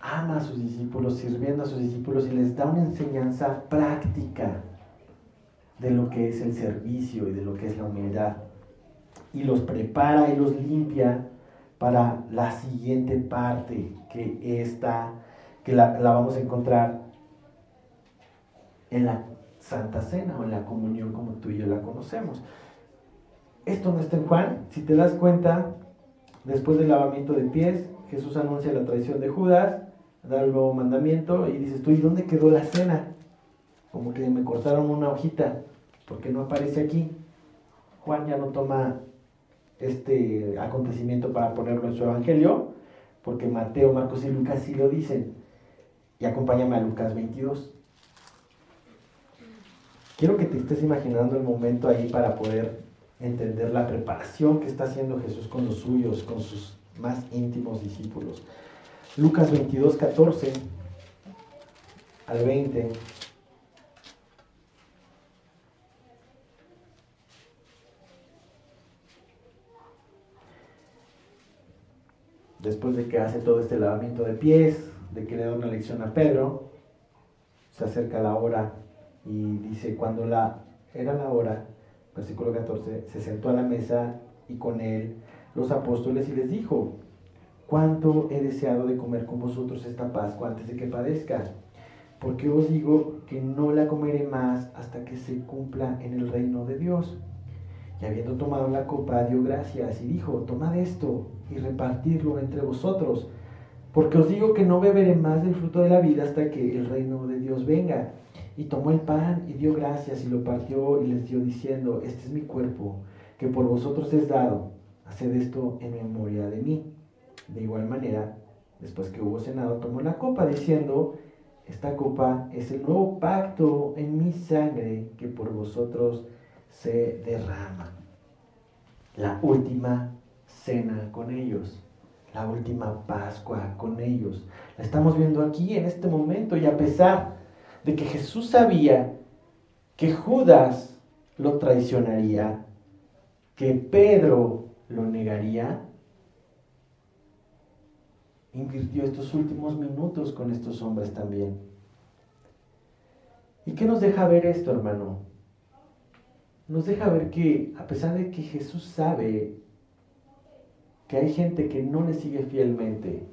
ama a sus discípulos, sirviendo a sus discípulos, y les da una enseñanza práctica de lo que es el servicio y de lo que es la humildad. Y los prepara y los limpia para la siguiente parte, que la vamos a encontrar en la Santa Cena o en la comunión como tú y yo la conocemos. Esto no está en Juan. Si te das cuenta, después del lavamiento de pies, Jesús anuncia la traición de Judas, da el nuevo mandamiento y dices tú: ¿y dónde quedó la cena? Como que me cortaron una hojita, porque no aparece aquí. Juan ya no toma este acontecimiento para ponerlo en su evangelio, porque Mateo, Marcos y Lucas sí lo dicen. Y acompáñame a Lucas 22. Quiero que te estés imaginando el momento ahí para poder entender la preparación que está haciendo Jesús con los suyos, con sus más íntimos discípulos. Lucas 22, 14. al 20. Después de que hace todo este lavamiento de pies, de que le da una lección a Pedro, se acerca la hora y dice, cuando era la hora, versículo 14, se sentó a la mesa y con él los apóstoles y les dijo, cuánto he deseado de comer con vosotros esta Pascua antes de que padezca, porque os digo que no la comeré más hasta que se cumpla en el reino de Dios. Y habiendo tomado la copa, dio gracias y dijo, tomad esto y repartidlo entre vosotros, porque os digo que no beberé más del fruto de la vida hasta que el reino de Dios venga. Y tomó el pan y dio gracias y lo partió y les dio diciendo, este es mi cuerpo, que por vosotros es dado, haced esto en memoria de mí. De igual manera, después que hubo cenado, tomó la copa diciendo, esta copa es el nuevo pacto en mi sangre que por vosotros se derrama. La última cena con ellos, la última Pascua con ellos. La estamos viendo aquí en este momento, y a pesar de que Jesús sabía que Judas lo traicionaría, que Pedro lo negaría, invirtió estos últimos minutos con estos hombres también. ¿Y qué nos deja ver esto, hermano? Nos deja ver que a pesar de que Jesús sabe que hay gente que no le sigue fielmente,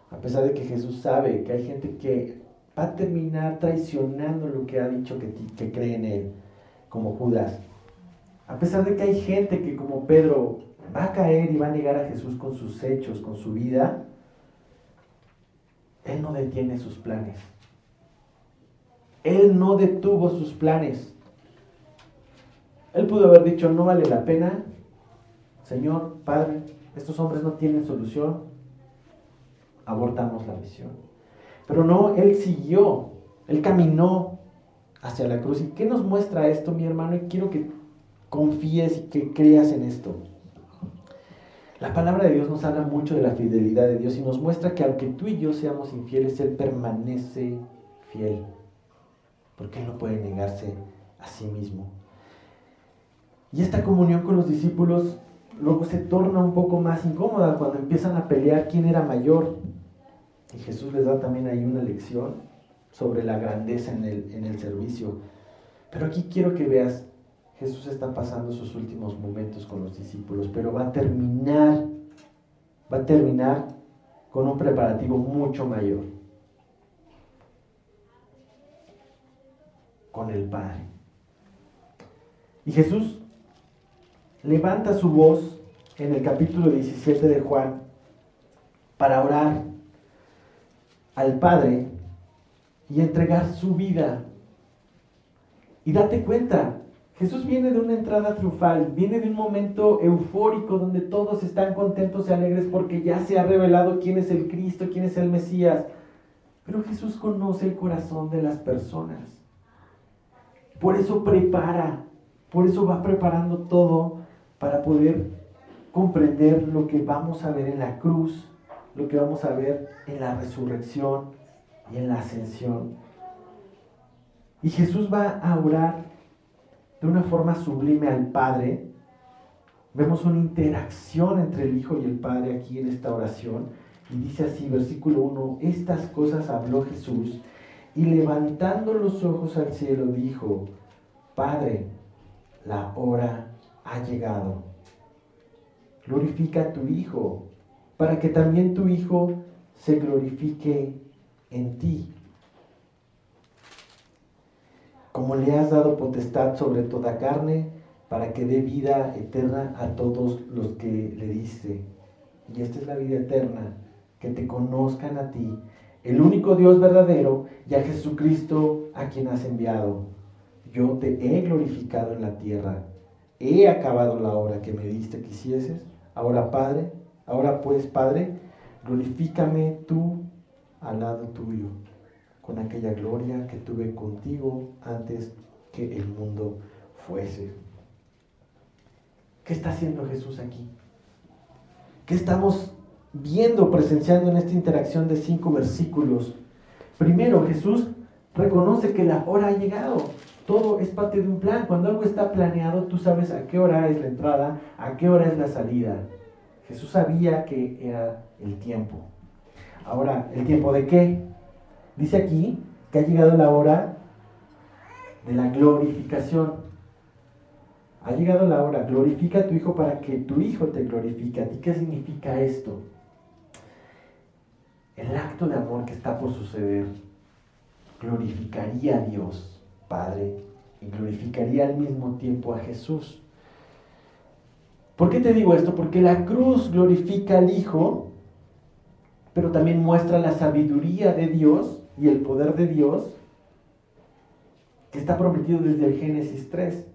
a pesar de que Jesús sabe que hay gente que va a terminar traicionando lo que ha dicho que cree en él, como Judas, a pesar de que hay gente que como Pedro va a caer y va a negar a Jesús con sus hechos, con su vida, él no detiene sus planes. Él no detuvo sus planes. Él pudo haber dicho, no vale la pena, Señor, Padre, estos hombres no tienen solución, abortamos la misión. Pero no, Él siguió, Él caminó hacia la cruz. ¿Y qué nos muestra esto, mi hermano? Y quiero que confíes y que creas en esto. La palabra de Dios nos habla mucho de la fidelidad de Dios y nos muestra que aunque tú y yo seamos infieles, Él permanece fiel, porque Él no puede negarse a sí mismo. Y esta comunión con los discípulos luego se torna un poco más incómoda cuando empiezan a pelear quién era mayor. Y Jesús les da también ahí una lección sobre la grandeza en el servicio. Pero aquí quiero que veas, Jesús está pasando sus últimos momentos con los discípulos, pero va a terminar con un preparativo mucho mayor, con el Padre. Y Jesús levanta su voz en el capítulo 17 de Juan para orar al Padre y entregar su vida. Y date cuenta, Jesús viene de una entrada triunfal, viene de un momento eufórico donde todos están contentos y alegres porque ya se ha revelado quién es el Cristo, quién es el Mesías. Pero Jesús conoce el corazón de las personas. Por eso va preparando todo para poder comprender lo que vamos a ver en la cruz, lo que vamos a ver en la resurrección y en la ascensión. Y Jesús va a orar de una forma sublime al Padre. Vemos una interacción entre el Hijo y el Padre aquí en esta oración. Y dice así, versículo 1, estas cosas habló Jesús y levantando los ojos al cielo dijo, Padre, la hora ha llegado. Glorifica a tu Hijo, para que también tu Hijo se glorifique en ti. Como le has dado potestad sobre toda carne, para que dé vida eterna a todos los que le diste. Y esta es la vida eterna, que te conozcan a ti, el único Dios verdadero, y a Jesucristo a quien has enviado. Yo te he glorificado en la tierra. He acabado la obra que me diste que hicieses. Ahora pues, Padre, glorifícame tú al lado tuyo, con aquella gloria que tuve contigo antes que el mundo fuese. ¿Qué está haciendo Jesús aquí? ¿Qué estamos viendo, presenciando en esta interacción de 5 versículos? Primero, Jesús reconoce que la hora ha llegado. Todo es parte de un plan. Cuando algo está planeado, tú sabes a qué hora es la entrada, a qué hora es la salida. Jesús sabía que era el tiempo. Ahora, ¿el tiempo de qué? Dice aquí que ha llegado la hora de la glorificación. Ha llegado la hora. Glorifica a tu Hijo para que tu Hijo te glorifique. ¿A ti qué significa esto? El acto de amor que está por suceder glorificaría a Dios Padre y glorificaría al mismo tiempo a Jesús. ¿Por qué te digo esto? Porque la cruz glorifica al Hijo, pero también muestra la sabiduría de Dios y el poder de Dios que está prometido desde el Génesis 3.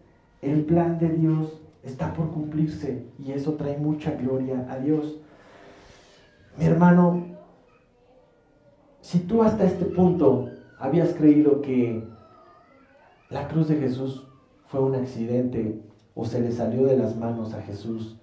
El plan de Dios está por cumplirse y eso trae mucha gloria a Dios. Mi hermano, si tú hasta este punto habías creído que la cruz de Jesús fue un accidente o se le salió de las manos a Jesús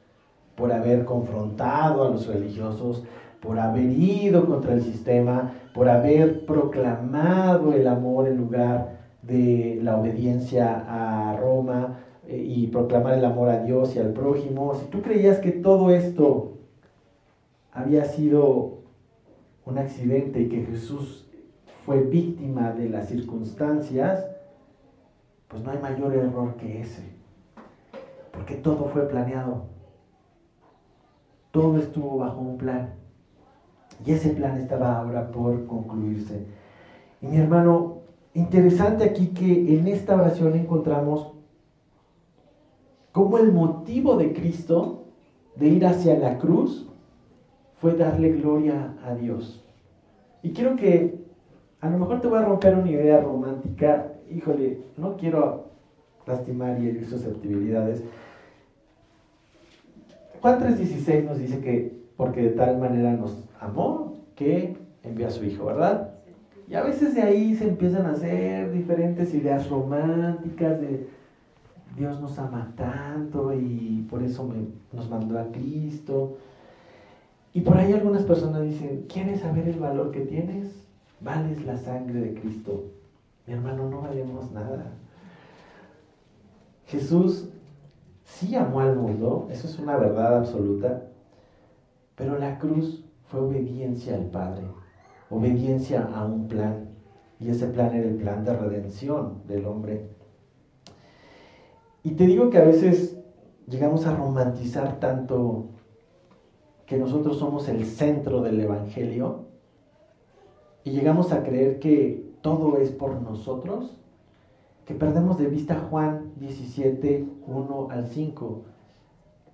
por haber confrontado a los religiosos, por haber ido contra el sistema, por haber proclamado el amor en lugar de la obediencia a Roma y proclamar el amor a Dios y al prójimo, si tú creías que todo esto había sido un accidente y que Jesús fue víctima de las circunstancias, pues no hay mayor error que ese, porque todo fue planeado, todo estuvo bajo un plan y ese plan estaba ahora por concluirse. Y mi hermano, interesante aquí que en esta oración encontramos cómo el motivo de Cristo de ir hacia la cruz fue darle gloria a Dios. Y quiero que, a lo mejor te voy a romper una idea romántica, híjole, no quiero lastimar y herir susceptibilidades. Juan 3:16 nos dice que porque de tal manera nos amó que envió a su Hijo, ¿verdad? Y a veces de ahí se empiezan a hacer diferentes ideas románticas de Dios nos ama tanto y por eso nos mandó a Cristo. Y por ahí algunas personas dicen, ¿quieres saber el valor que tienes? Vales la sangre de Cristo. Mi hermano, no valemos nada. Jesús sí amó al mundo, eso es una verdad absoluta, pero la cruz fue obediencia al Padre, obediencia a un plan, y ese plan era el plan de redención del hombre. Y te digo que a veces llegamos a romantizar tanto que nosotros somos el centro del Evangelio y llegamos a creer que todo es por nosotros, que perdemos de vista Juan 17, 1 al 5.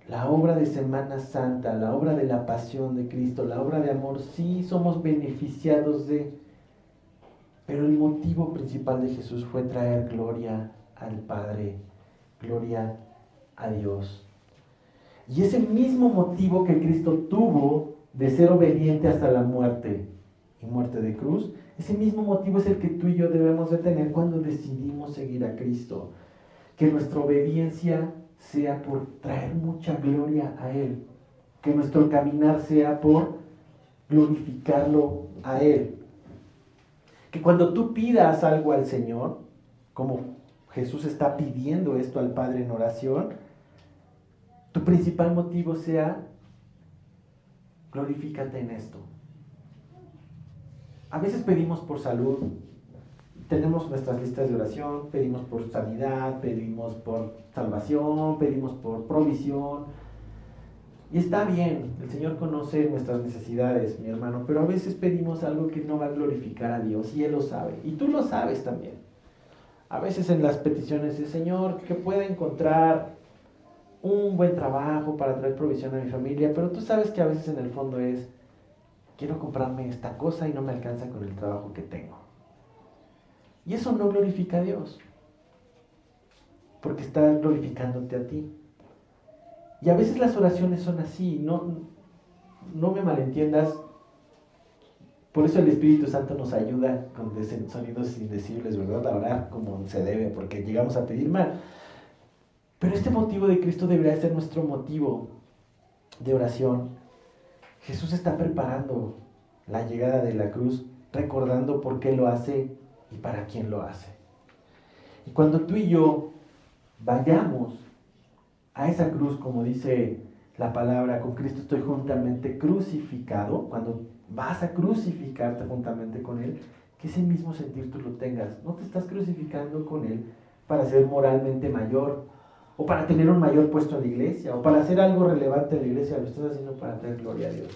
La obra de Semana Santa, la obra de la pasión de Cristo, la obra de amor, sí somos beneficiados de, pero el motivo principal de Jesús fue traer gloria al Padre, gloria a Dios. Y ese mismo motivo que Cristo tuvo de ser obediente hasta la muerte y muerte de cruz, ese mismo motivo es el que tú y yo debemos de tener cuando decidimos seguir a Cristo. Que nuestra obediencia sea por traer mucha gloria a Él. Que nuestro caminar sea por glorificarlo a Él. Que cuando tú pidas algo al Señor, como Jesús está pidiendo esto al Padre en oración, tu principal motivo sea glorifícate en esto. A veces pedimos por salud, tenemos nuestras listas de oración, pedimos por sanidad, pedimos por salvación, pedimos por provisión. Y está bien, el Señor conoce nuestras necesidades, mi hermano, pero a veces pedimos algo que no va a glorificar a Dios y Él lo sabe. Y tú lo sabes también. A veces en las peticiones es, Señor, que pueda encontrar un buen trabajo para traer provisión a mi familia, pero tú sabes que a veces en el fondo es, quiero comprarme esta cosa y no me alcanza con el trabajo que tengo. Y eso no glorifica a Dios, porque está glorificándote a ti. Y a veces las oraciones son así, no me malentiendas. Por eso el Espíritu Santo nos ayuda con sonidos indecibles, ¿verdad? A orar como se debe, porque llegamos a pedir mal. Pero este motivo de Cristo debería ser nuestro motivo de oración. Jesús está preparando la llegada de la cruz recordando por qué lo hace y para quién lo hace. Y cuando tú y yo vayamos a esa cruz, como dice la palabra, con Cristo estoy juntamente crucificado, cuando vas a crucificarte juntamente con Él, que ese mismo sentir tú lo tengas. No te estás crucificando con Él para ser moralmente mayor, o para tener un mayor puesto en la iglesia, o para hacer algo relevante en la iglesia, lo estás haciendo para traer gloria a Dios.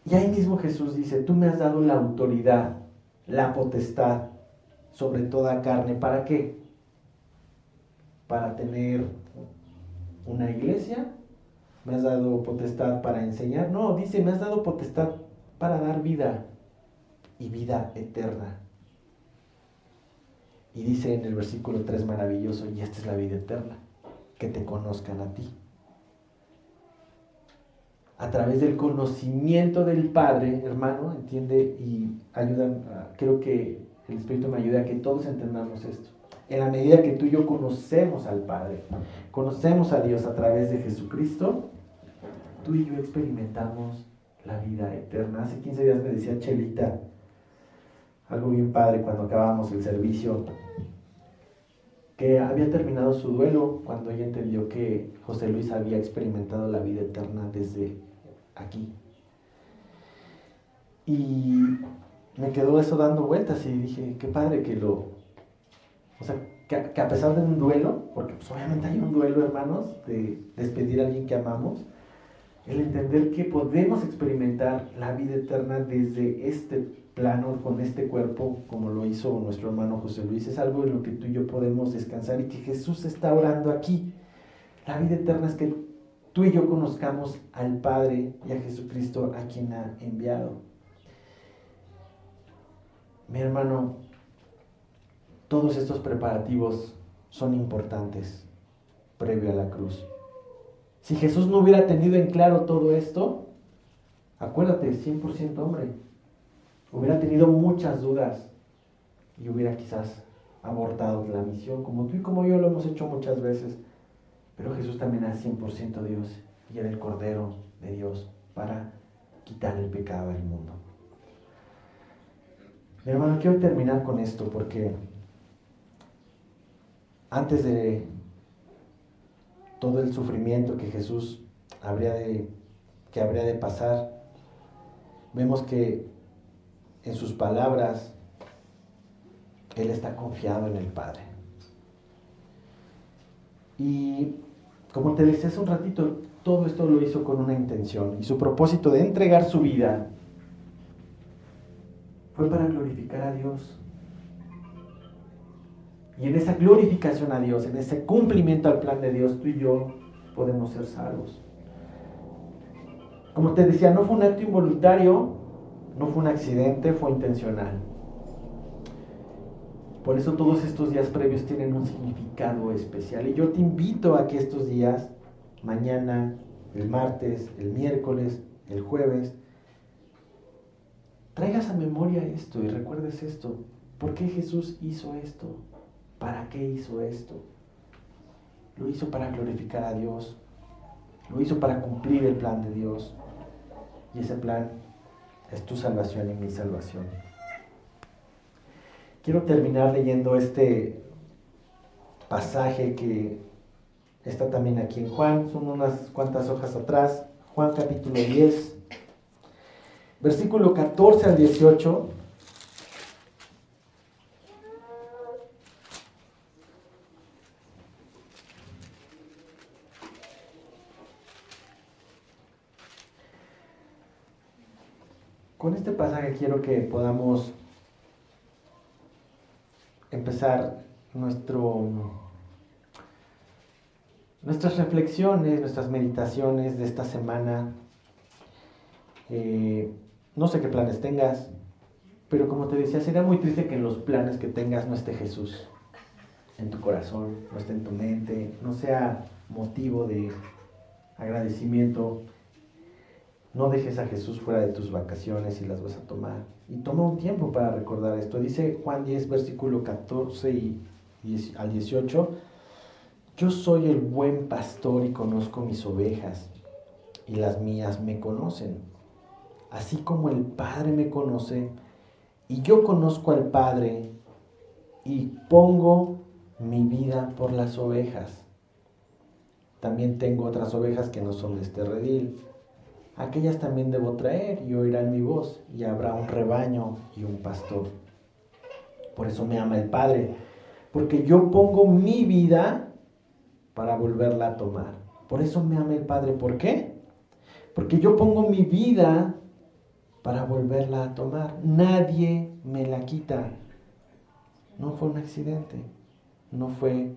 Y ahí mismo Jesús dice, tú me has dado la autoridad, la potestad sobre toda carne. ¿Para qué? Para tener una iglesia. ¿Me has dado potestad para enseñar? No, dice, me has dado potestad para dar vida y vida eterna. Y dice en el versículo 3 maravilloso, y esta es la vida eterna, que te conozcan a ti. A través del conocimiento del Padre, hermano, entiende y ayuda, creo que el Espíritu me ayuda a que todos entendamos esto. En la medida que tú y yo conocemos al Padre, conocemos a Dios a través de Jesucristo, tú y yo experimentamos la vida eterna. Hace 15 días me decía Chelita algo bien padre cuando acabábamos el servicio, que había terminado su duelo cuando ella entendió que José Luis había experimentado la vida eterna desde aquí. Y me quedó eso dando vueltas y dije, qué padre que que a pesar de un duelo, porque pues obviamente hay un duelo, hermanos, de despedir a alguien que amamos, el entender que podemos experimentar la vida eterna desde este plano, con este cuerpo, como lo hizo nuestro hermano José Luis, es algo en lo que tú y yo podemos descansar y que Jesús está orando aquí. La vida eterna es que tú y yo conozcamos al Padre y a Jesucristo a quien ha enviado. Mi hermano, todos estos preparativos son importantes previo a la cruz. Si Jesús no hubiera tenido en claro todo esto, acuérdate, 100% hombre, hubiera tenido muchas dudas y hubiera quizás abortado la misión, como tú y como yo lo hemos hecho muchas veces. Pero Jesús también era 100% Dios y era el Cordero de Dios para quitar el pecado del mundo. Mi hermano, quiero terminar con esto porque antes de todo el sufrimiento que Jesús habría de pasar, vemos que en sus palabras Él está confiado en el Padre. Y como te decía hace un ratito, todo esto lo hizo con una intención. Y su propósito de entregar su vida fue para glorificar a Dios. Y en esa glorificación a Dios, en ese cumplimiento al plan de Dios, tú y yo podemos ser salvos. Como te decía, no fue un acto involuntario, no fue un accidente, fue intencional. Por eso todos estos días previos tienen un significado especial. Y yo te invito a que estos días, mañana, el martes, el miércoles, el jueves, traigas a memoria esto y recuerdes esto. ¿Por qué Jesús hizo esto? ¿Para qué hizo esto? Lo hizo para glorificar a Dios. Lo hizo para cumplir el plan de Dios. Y ese plan es tu salvación y mi salvación. Quiero terminar leyendo este pasaje que está también aquí en Juan. Son unas cuantas hojas atrás. Juan capítulo 10, versículo 14 al 18. Con este pasaje quiero que podamos empezar nuestras reflexiones, nuestras meditaciones de esta semana. No sé qué planes tengas, pero como te decía, sería muy triste que en los planes que tengas no esté Jesús en tu corazón, no esté en tu mente, no sea motivo de agradecimiento. No dejes a Jesús fuera de tus vacaciones si las vas a tomar. Y toma un tiempo para recordar esto. Dice Juan 10, versículo 14 al 18. Yo soy el buen pastor y conozco mis ovejas, y las mías me conocen. así como el Padre me conoce y yo conozco al Padre y pongo mi vida por las ovejas. También tengo otras ovejas que no son de este redil. Aquellas también debo traer y oirán mi voz, y habrá un rebaño y un pastor. Por eso me ama el Padre, porque yo pongo mi vida para volverla a tomar. Por eso me ama el Padre. ¿Por qué? Porque yo pongo mi vida para volverla a tomar. Nadie me la quita. No fue un accidente, no fue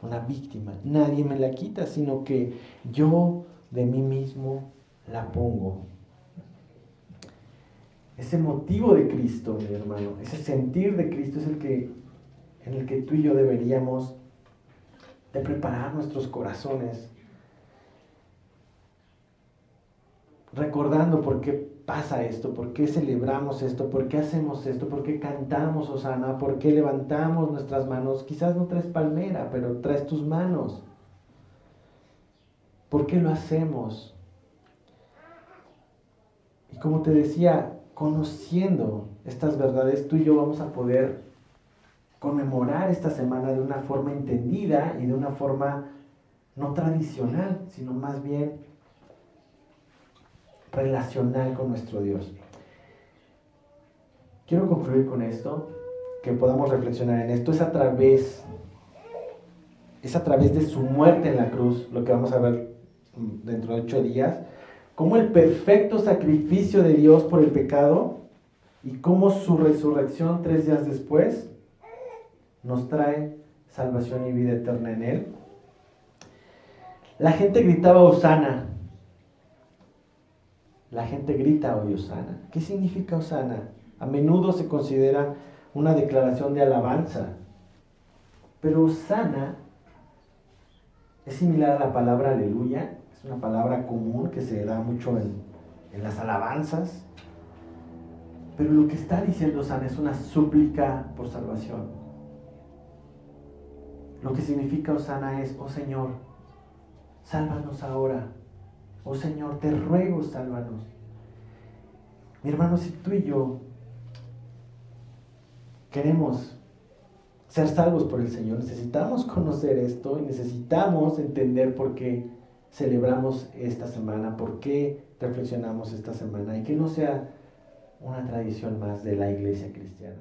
una víctima. Nadie me la quita, sino que yo de mí mismo la pongo. Ese motivo de Cristo, mi hermano, ese sentir de Cristo es en el que tú y yo deberíamos de preparar nuestros corazones, recordando por qué pasa esto, por qué celebramos esto, por qué hacemos esto, por qué cantamos Hosana, por qué levantamos nuestras manos. Quizás no traes palmera, pero traes tus manos. ¿Por qué lo hacemos? Y como te decía, conociendo estas verdades, tú y yo vamos a poder conmemorar esta semana de una forma entendida y de una forma no tradicional, sino más bien relacional con nuestro Dios. Quiero concluir con esto, que podamos reflexionar en esto. Es a través de su muerte en la cruz, lo que vamos a ver dentro de 8 días, cómo el perfecto sacrificio de Dios por el pecado y cómo su resurrección 3 días después nos trae salvación y vida eterna en Él. La gente gritaba Hosana. La gente grita hoy Hosana. ¿Qué significa Hosana? A menudo se considera una declaración de alabanza, pero Hosana es similar a la palabra aleluya. Es una palabra común que se da mucho en las alabanzas, pero lo que está diciendo Hosana es una súplica por salvación. Lo que significa Hosana es: oh Señor, sálvanos ahora. Oh Señor, te ruego, sálvanos. Mi hermano, si tú y yo queremos ser salvos por el Señor, necesitamos conocer esto y necesitamos entender por qué celebramos esta semana, por qué reflexionamos esta semana, y que no sea una tradición más de la iglesia cristiana.